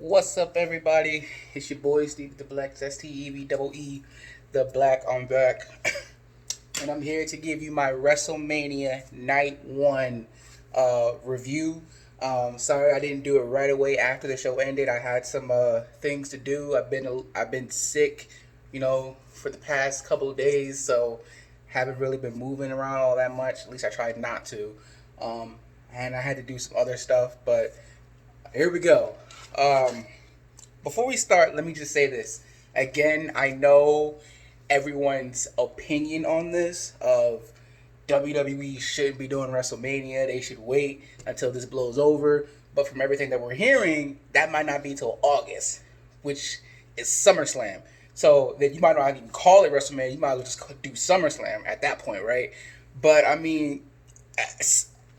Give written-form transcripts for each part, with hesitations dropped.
What's up, everybody? It's your boy Steve the Black, STEVEE, the Black. I'm back, and I'm here to give you my WrestleMania Night One review. Sorry I didn't do it right away after the show ended. I had some things to do. I've been sick, for the past couple of days, so haven't really been moving around all that much. At least I tried not to. And I had to do some other stuff, but here we go. Um, Before we start, let me just say this. Again, I know everyone's opinion on this of WWE shouldn't be doing WrestleMania. They should wait until this blows over. But from everything that we're hearing, that might not be until August, which is SummerSlam. So then you might not even call it WrestleMania. You might as well just do SummerSlam at that point, right? But I mean,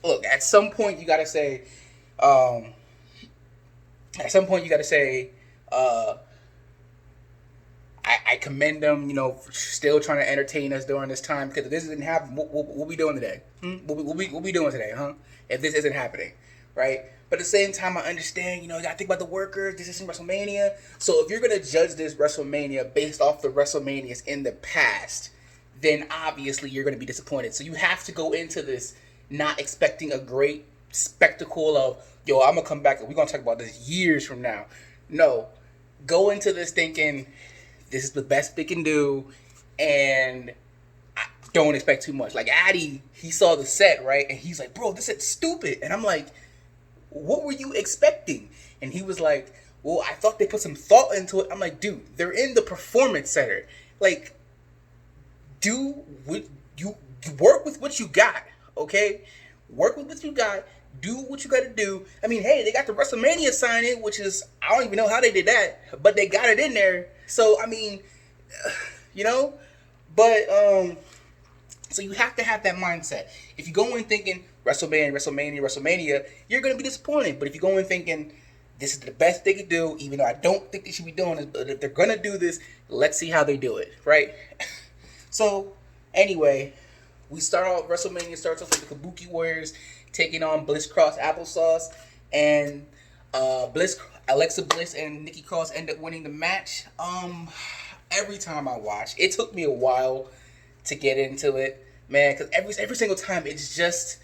look, at some point you got to say, um, uh, I commend them, for still trying to entertain us during this time. Because if this isn't happening, what we doing today? What we doing today, huh? If this isn't happening, right? But at the same time, I understand, you got to think about the workers. This isn't WrestleMania. So if you're going to judge this WrestleMania based off the WrestleManias in the past, then obviously you're going to be disappointed. So you have to go into this not expecting a great spectacle of, yo, I'm going to come back and we're going to talk about this years from now. No, go into this thinking this is the best they can do, and I don't expect too much. Like Addy, he saw the set, right? And he's like, bro, this is stupid. And I'm like, what were you expecting? And he was like, well, I thought they put some thought into it. I'm like, dude, they're in the performance center. Like, do what you work with what you got, okay? Work with what you got. Do what you got to do. I mean, hey, they got the WrestleMania sign in, which is, I don't even know how they did that, but they got it in there. So, I mean, you know, but, so you have to have that mindset. If you go in thinking WrestleMania, you're going to be disappointed. But if you go in thinking this is the best they could do, even though I don't think they should be doing this, but if they're going to do this, let's see how they do it, right? So, anyway, we start off, WrestleMania starts off with the Kabuki Warriors taking on Bliss Cross Applesauce, and Alexa Bliss and Nikki Cross end up winning the match. Every time I watch, it took me a while to get into it, man, because every single time it's just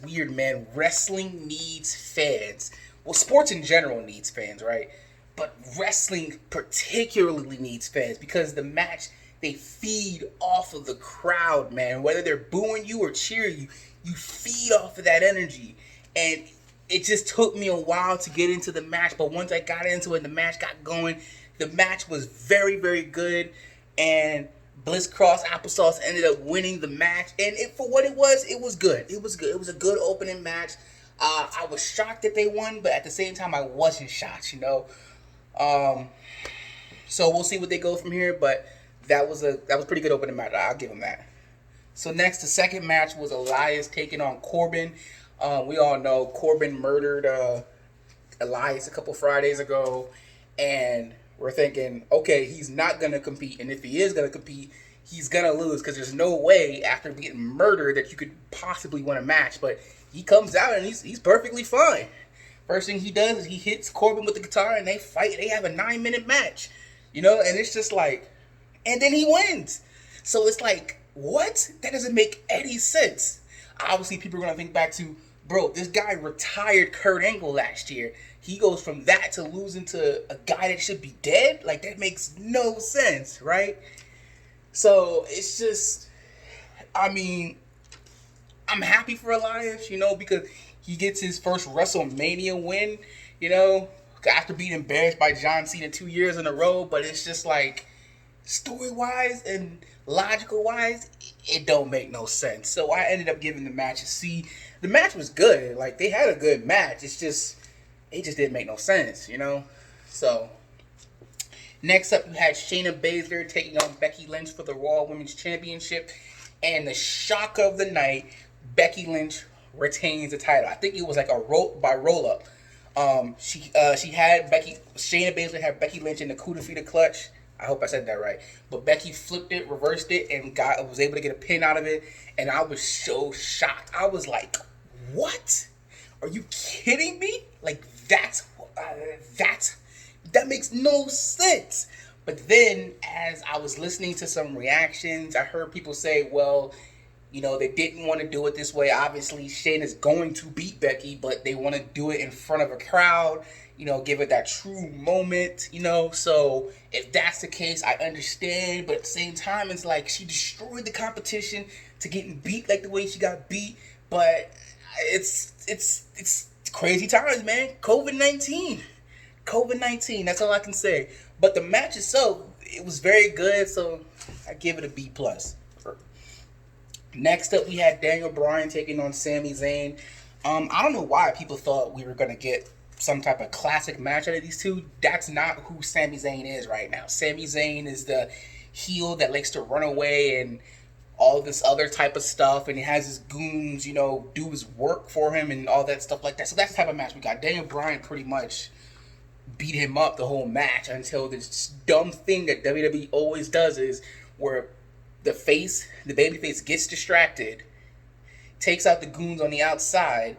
weird, man. Wrestling needs fans. Well, sports in general needs fans, right? But wrestling particularly needs fans because the match, they feed off of the crowd, man. Whether they're booing you or cheering you, you feed off of that energy. And it just took me a while to get into the match, but once I got into it, the match got going. The match was very, very good, and Bliss Cross Applesauce ended up winning the match. And for what it was good. It was good. It was a good opening match. I was shocked that they won, but at the same time, I wasn't shocked, So we'll see what they go from here, but that was a pretty good opening match. I'll give them that. So next, the second match was Elias taking on Corbin. We all know Corbin murdered Elias a couple Fridays ago, and we're thinking, okay, he's not going to compete, and if he is going to compete, he's going to lose, because there's no way after getting murdered that you could possibly win a match, but he comes out and he's perfectly fine. First thing he does is he hits Corbin with the guitar, and they fight. They have a 9-minute match, and it's just like, and then he wins. So it's like, what? That doesn't make any sense. Obviously, people are going to think back to, bro, this guy retired Kurt Angle last year. He goes from that to losing to a guy that should be dead? Like, that makes no sense, right? So, it's just, I mean, I'm happy for Elias, because he gets his first WrestleMania win, after being embarrassed by John Cena 2 years in a row. But it's just like, story-wise and logical-wise, it don't make no sense. So I ended up giving the match a C. The match was good. Like, they had a good match. It just didn't make no sense, So, next up, you had Shayna Baszler taking on Becky Lynch for the Raw Women's Championship. And the shock of the night, Becky Lynch retains the title. I think it was like a roll-up. Shayna Baszler had Becky Lynch in the coup de feta clutch. I hope I said that right. But Becky flipped it, reversed it, and was able to get a pin out of it. And I was so shocked. I was like, what? Are you kidding me? Like, that's that makes no sense. But then, as I was listening to some reactions, I heard people say, well, they didn't want to do it this way. Obviously, Shayna is going to beat Becky, but they want to do it in front of a crowd, give it that true moment, So if that's the case, I understand. But at the same time, it's like she destroyed the competition to getting beat like the way she got beat. But it's crazy times, man. COVID-19. That's all I can say. But the match itself, it was very good, so I give it a B+. Next up, we had Daniel Bryan taking on Sami Zayn. I don't know why people thought we were going to get some type of classic match out of these two. That's not who Sami Zayn is right now. Sami Zayn is the heel that likes to run away and all this other type of stuff, and he has his goons, do his work for him and all that stuff like that. So that's the type of match we got. Daniel Bryan pretty much beat him up the whole match until this dumb thing that WWE always does is where the babyface gets distracted, takes out the goons on the outside,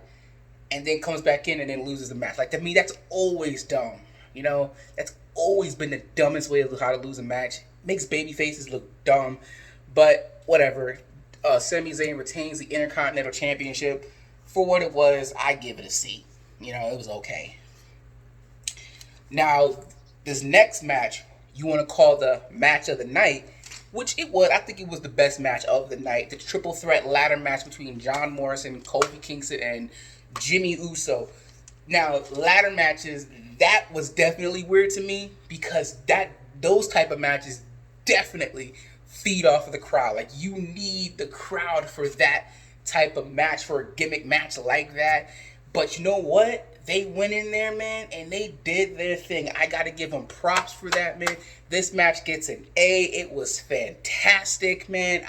and then comes back in and then loses the match. Like, to me, that's always dumb. That's always been the dumbest way of how to lose a match. Makes babyfaces look dumb, but whatever. Sami Zayn retains the Intercontinental Championship. For what it was, I give it a C. It was okay. Now, this next match, you want to call the match of the night, which it was. I think it was the best match of the night. The triple threat ladder match between John Morrison, Kofi Kingston, and Jimmy Uso. Now, ladder matches, that was definitely weird to me because those type of matches definitely feed off of the crowd. Like, you need the crowd for that type of match, for a gimmick match like that. But you know what? They went in there, man, and they did their thing. I got to give them props for that, man. This match gets an A. It was fantastic, man.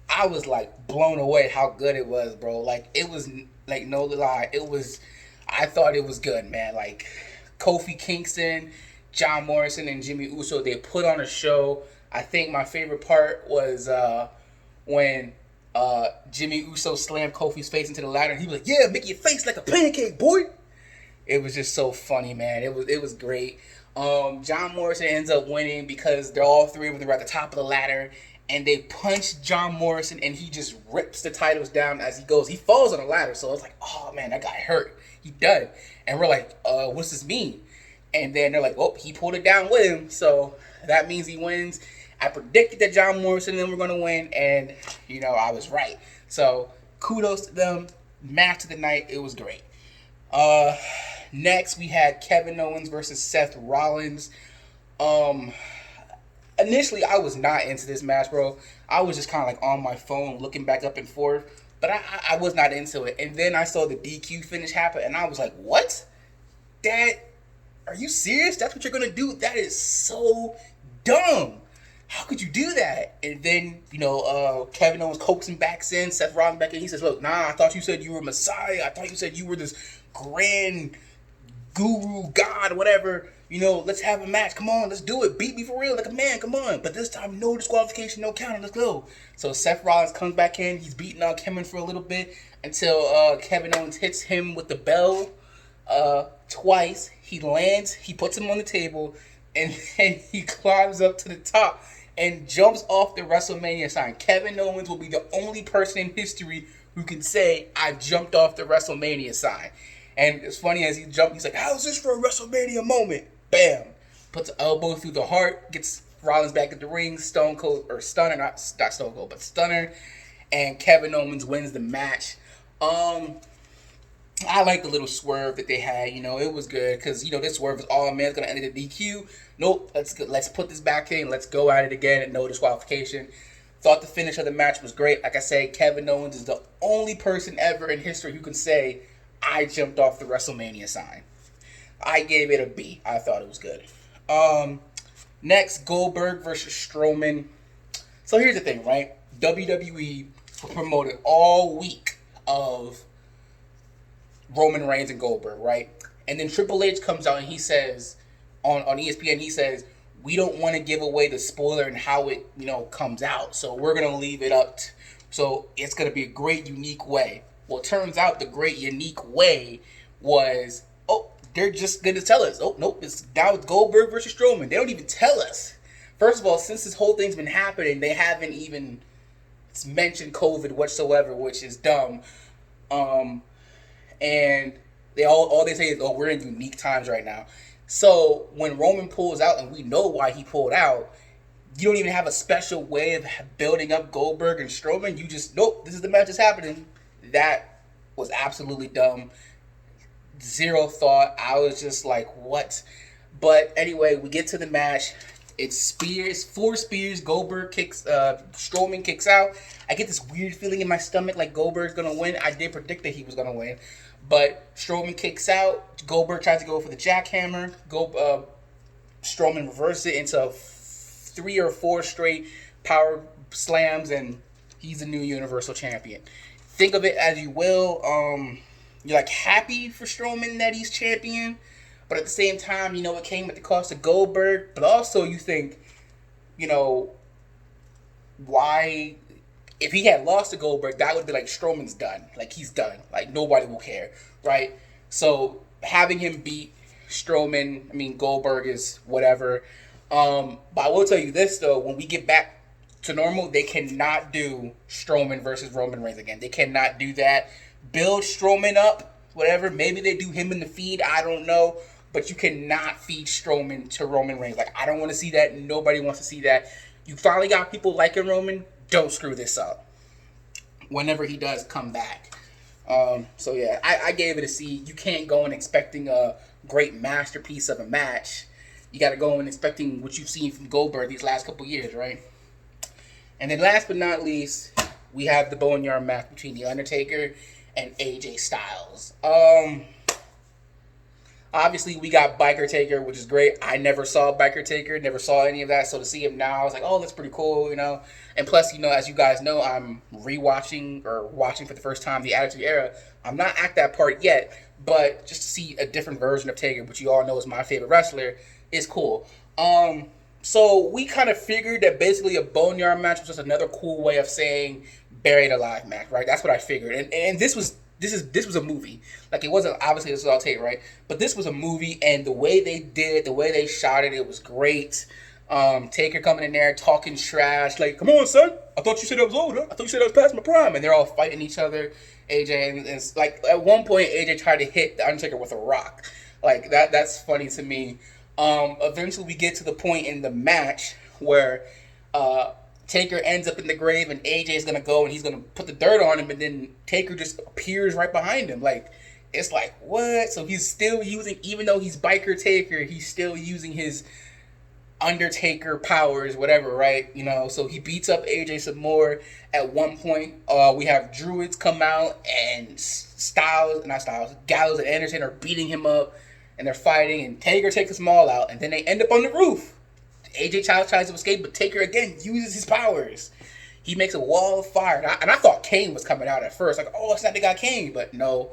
I was, like, blown away how good it was, bro. Like, it was, like, no lie. I thought it was good, man. Like, Kofi Kingston, John Morrison, and Jimmy Uso, they put on a show. I think my favorite part was when Jimmy Uso slammed Kofi's face into the ladder, and he was like, yeah, make your face like a pancake, boy. It was just so funny, man. It was great. John Morrison ends up winning because they're all three of them at the top of the ladder, and they punch John Morrison, and he just rips the titles down as he goes. He falls on the ladder, so it's like, oh, man, that guy hurt. He done. And we're like, what's this mean? And then they're like, oh, he pulled it down with him, so that means he wins. I predicted that John Morrison and them were going to win, and, I was right. So, kudos to them. Match of the night. It was great. Next, we had Kevin Owens versus Seth Rollins. Initially, I was not into this match, bro. I was just kind of like on my phone looking back up and forth, but I was not into it. And then I saw the DQ finish happen, and I was like, what? Are you serious? That's what you're going to do? That is so dumb. How could you do that? And then, Kevin Owens coaxing back in, Seth Rollins back in. He says, look, nah, I thought you said you were Messiah. I thought you said you were this grand guru, God, whatever. Let's have a match. Come on, let's do it. Beat me for real like a man. Come on. But this time, no disqualification, no counting. Let's go. So Seth Rollins comes back in. He's beating on Kevin for a little bit until Kevin Owens hits him with the bell twice. He lands. He puts him on the table. And then he climbs up to the top and jumps off the WrestleMania sign. Kevin Owens will be the only person in history who can say, I jumped off the WrestleMania sign. And it's funny, as he jumped, he's like, how's this for a WrestleMania moment? Bam. Puts an elbow through the heart, gets Rollins back at the ring, Stone Cold, or Stunner, not Stone Cold, but Stunner. And Kevin Owens wins the match. I like the little swerve that they had. It was good because, this swerve is all, man, it's going to end at the DQ. Nope, let's put this back in. Let's go at it again and no disqualification. Thought the finish of the match was great. Like I said, Kevin Owens is the only person ever in history who can say, I jumped off the WrestleMania sign. I gave it a B. I thought it was good. Next, Goldberg versus Strowman. So here's the thing, right? WWE promoted all week of Roman Reigns and Goldberg, right? And then Triple H comes out and he says, on ESPN, he says, we don't want to give away the spoiler and how it, comes out. So we're going to leave it up. So it's going to be a great, unique way. Well, it turns out the great, unique way was, they're just gonna tell us, oh nope, it's now it's Goldberg versus Strowman. They don't even tell us. First of all, since this whole thing's been happening, they haven't even mentioned COVID whatsoever, which is dumb. And they all they say is, oh, we're in unique times right now. So when Roman pulls out, and we know why he pulled out, you don't even have a special way of building up Goldberg and Strowman. You just, nope, this is the match that's happening. That was absolutely dumb. Zero thought. I was just like, what? But anyway, we get to the match. It's spears, 4 spears. Goldberg kicks, Strowman kicks out. I get this weird feeling in my stomach like Goldberg's gonna win. I did predict that he was gonna win, but Strowman kicks out. Goldberg tries to go for the jackhammer. Strowman reverses it into 3 or 4 straight power slams, and he's the new Universal Champion. Think of it as you will. You're like happy for Strowman that he's champion, but at the same time, you know, it came at the cost of Goldberg. But also, you think, you know, why? If he had lost to Goldberg, that would be like Strowman's done. Like, he's done. Like, nobody will care, right? So having him beat Goldberg is whatever. But I will tell you this though: when we get back to normal, they cannot do Strowman versus Roman Reigns again. They cannot do that. Build Strowman up, whatever. Maybe they do him in the feed. I don't know. But you cannot feed Strowman to Roman Reigns. Like, I don't want to see that. Nobody wants to see that. You finally got people liking Roman. Don't screw this up. Whenever he does come back. So yeah, I gave it a C. You can't go in expecting a great masterpiece of a match. You got to go in expecting what you've seen from Goldberg these last couple years, right? And then last but not least, we have the Boneyard match between The Undertaker and AJ Styles. Obviously, we got Biker Taker, which is great. I never saw Biker Taker, never saw any of that. So to see him now, I was like, oh, that's pretty cool, you know. And plus, you know, as you guys know, I'm rewatching or watching for the first time the Attitude Era. I'm not at that part yet, but just to see a different version of Taker, which you all know is my favorite wrestler, is cool. So we kind of figured that basically a Boneyard match was just another cool way of saying Buried Alive match, right? That's what I figured. And this was a movie. Like, it wasn't, obviously this was all tape, right? But this was a movie, and the way they did it, the way they shot it, it was great. Taker coming in there talking trash, like, come on, son, I thought you said I was older. I thought you said I was past my prime. And they're all fighting each other. AJ, and like, at one point, AJ tried to hit The Undertaker with a rock. Like, that's funny to me. Eventually we get to the point in the match where Taker ends up in the grave, and AJ's gonna go and he's gonna put the dirt on him, and then Taker just appears right behind him. Like, it's like, what? So he's still using, even though he's Biker Taker, he's still using his Undertaker powers, whatever, right? You know, so he beats up AJ some more. At one point, we have Druids come out, and Gallows and Anderson are beating him up, and they're fighting, and Taker takes them all out, and then they end up on the roof. AJ Styles tries to escape, but Taker again uses his powers. He makes a wall of fire, and I thought Kane was coming out at first, like, oh, it's not the guy Kane, but no.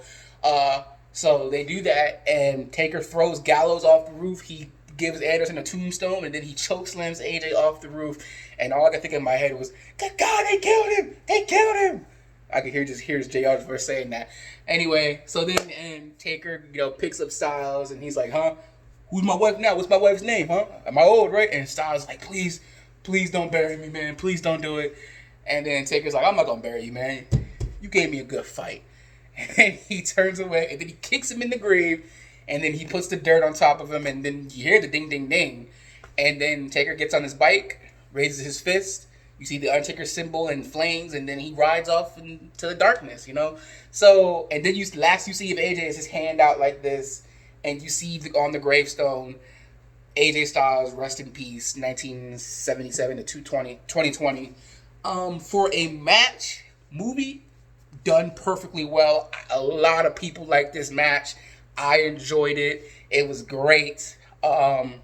So they do that, and Taker throws Gallows off the roof. He gives Anderson a tombstone, and then he chokeslams AJ off the roof. And all I could think in my head was, "Good God, they killed him! They killed him!" I could hear JR's voice saying that. Anyway, so then and Taker, you know, picks up Styles, and he's like, "Huh? Who's my wife now? What's my wife's name? Huh? Am I old, right?" And Styles is like, "Please don't bury me, man. Please don't do it." And then Taker's like, "I'm not gonna bury you, man. You gave me a good fight." And then he turns away, and then he kicks him in the grave, and then he puts the dirt on top of him, and then you hear the ding, ding, ding. And then Taker gets on his bike, raises his fist. You see the Undertaker symbol in flames, and then he rides off into the darkness, you know? So, and then last you see of AJ is his hand out like this, and you see on the gravestone, AJ Styles, rest in peace, 1977 to 2020. For a match movie, done perfectly well. A lot of people like this match. I enjoyed it. It was great. I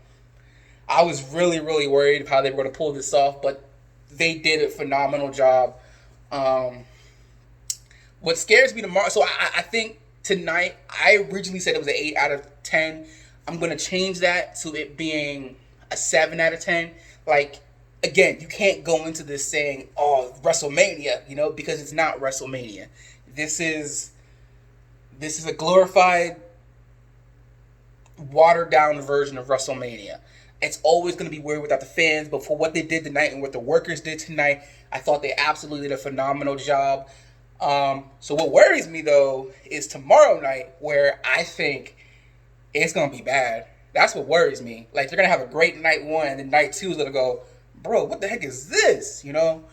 was really, really worried how they were going to pull this off, but they did a phenomenal job. What scares me tomorrow, so I think tonight, I originally said it was an 8 out of 10. I'm going to change that to it being a 7 out of 10. Like, again, you can't go into this saying, oh, WrestleMania, you know, because it's not WrestleMania. This is a glorified watered down version of WrestleMania. It's always going to be weird without the fans, but for what they did tonight and what the workers did tonight, I thought they absolutely did a phenomenal job. So what worries me though is tomorrow night, where I think it's going to be bad. That's what worries me. Like, they're going to have a great night one, and then night two is going to go, bro, what the heck is this? You know?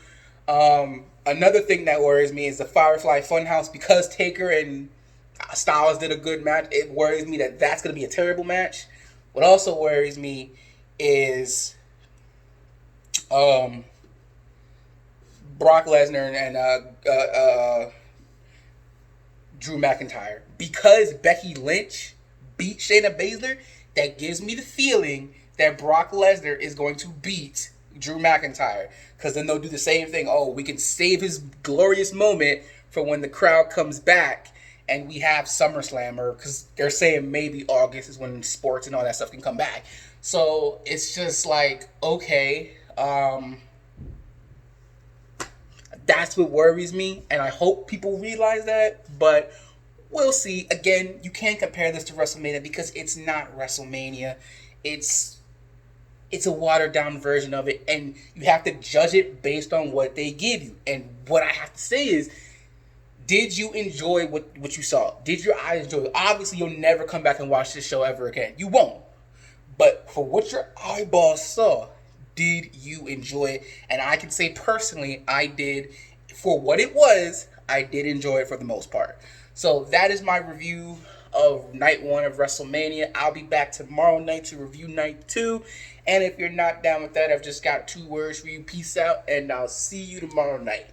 Another thing that worries me is the Firefly Funhouse. Because Taker and Styles did a good match, it worries me that that's going to be a terrible match. What also worries me is Brock Lesnar and Drew McIntyre. Because Becky Lynch beat Shayna Baszler, that gives me the feeling that Brock Lesnar is going to beat Drew McIntyre. Because then they'll do the same thing. Oh, we can save his glorious moment for when the crowd comes back and we have SummerSlam. Or because they're saying maybe August is when sports and all that stuff can come back. So it's just like, okay, that's what worries me. And I hope people realize that. But we'll see. Again, you can't compare this to WrestleMania because it's not WrestleMania. It's a watered down version of it, and you have to judge it based on what they give you. And what I have to say is, did you enjoy what you saw? Did your eyes enjoy it? Obviously, you'll never come back and watch this show ever again. You won't. But for what your eyeballs saw, did you enjoy it? And I can say personally, I did. For what it was, I did enjoy it for the most part. So that is my review of night one of WrestleMania. I'll be back tomorrow night to review night two. And if you're not down with that, I've just got 2 words for you. Peace out, and I'll see you tomorrow night.